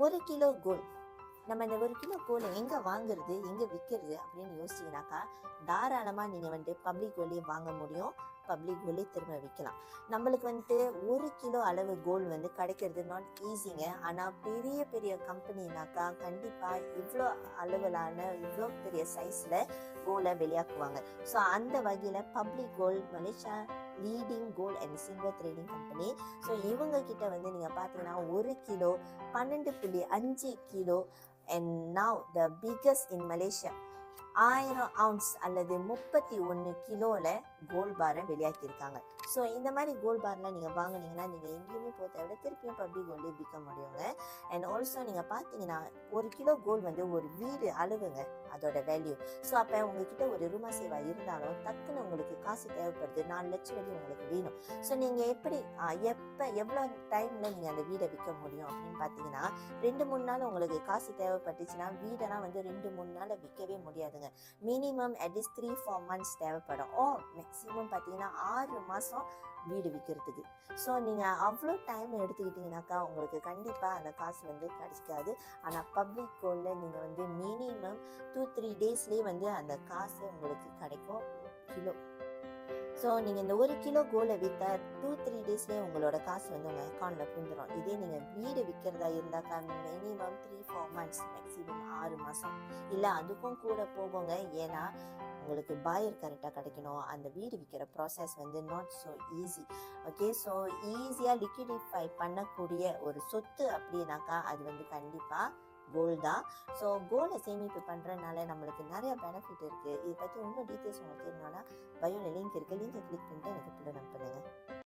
1 kilo gold, நம்ம இந்த 1 kilo கோலை எங்கே வாங்குறது, எங்கே விற்கிறது அப்படின்னு யோசிச்சிங்கனாக்கா, தாராளமாக நீங்கள் பப்ளிக் கோல்டே வாங்க முடியும். பப்ளிக் கோல்டே திரும்ப விற்கலாம். நம்மளுக்கு 1 கிலோ அளவு கோல்டு கிடைக்கிறது நாட் ஈஸிங்க. ஆனால் பெரிய பெரிய கம்பெனினாக்கா கண்டிப்பாக இவ்வளோ அளவிலான இவ்வளோ பெரிய சைஸில் கோலை வெளியாக்குவாங்க. ஸோ அந்த வகையில் Public Gold Malaysia leading gold and silver trading company. So இவங்க கிட்ட நீங்கள் பார்த்தீங்கன்னா 1 kilo 12.5 kilo and now the biggest in Malaysia 1000 ounce அல்லது 31 கிலோல கோல்ட் பாரை வெளியாக்கியிருக்காங்க. ஸோ இந்த மாதிரி கோல்ட் பார்லாம் நீங்கள் வாங்கினீங்கன்னா நீங்கள் எங்கேயுமே போகிறத விட திருப்பியும் பப்ளிக் கோல்டே விற்க முடியுங்க. அண்ட் ஆல்சோ நீங்கள் பார்த்தீங்கன்னா 1 கிலோ கோல்டு ஒரு வீடு அளவுங்க அதோட வேல்யூ. ஸோ அப்போ உங்ககிட்ட ஒரு ரூமா சேவா இருந்தாலும் டக்குன்னு உங்களுக்கு காசு தேவைப்படுது, 4 லட்சம் வரையும் உங்களுக்கு வேணும். ஸோ நீங்கள் எப்படி எவ்வளோ டைமில் நீங்கள் அந்த வீடை விற்க முடியும் அப்படின்னு பார்த்தீங்கன்னா 2-3 நாள் உங்களுக்கு காசு தேவைப்பட்டுச்சுன்னா வீடெல்லாம் 2-3 நாளில் விற்கவே முடியாதுங்க. மினிமம் அட்லீஸ்ட் 3-4 மந்த்ஸ் தேவைப்படும். மேக்ஸிமம் பார்த்தீங்கன்னா 6 மாதம் வீடு விற்கிறதுக்கு. ஸோ நீங்கள் அவ்வளோ டைம் எடுத்துக்கிட்டிங்கனாக்கா உங்களுக்கு கண்டிப்பாக அந்த காசு கிடைக்காது. ஆனால் பப்ளிக் கோல்டில் நீங்கள் மினிமம் 2-3 டேஸ்லேயே அந்த காசு உங்களுக்கு கிடைக்கும் கிலோ. ஸோ நீங்கள் இந்த 1 கிலோ கோல்டை விற்றா 2-3 டேஸ்லேயே உங்களோட காசு உங்கள் அக்கௌண்ட்டில் புரிஞ்சிடும். இதே நீங்கள் வீடு விற்கிறதா இருந்தாக்கா மினிமம் 3-4 மந்த்ஸ், மேக்ஸிமம் 6 மாதம், இல்லை அதுக்கும் கூட போகுங்க. ஏன்னா உங்களுக்கு பாயர் கரெக்டாக கிடைக்கணும். அந்த வீடு விற்கிற process not so easy. Okay, so ஈஸியாக லிக்விடிஃபை பண்ணக்கூடிய ஒரு சொத்து அப்படின்னாக்கா அது கண்டிப்பாக கோல்டு தான். ஸோ கோல்டை சேமிப்பு பண்ணுறதுனால நம்மளுக்கு நிறைய பெனிஃபிட் இருக்குது. இதை பற்றி இன்னும் டீட்டெயில்ஸ் உங்களுக்கு தெரியணும்னா பயோவில் லிங்க் இருக்குது, லிங்கை கிளிக் பண்ணிட்டு எனக்கு பண்ணுங்கள்.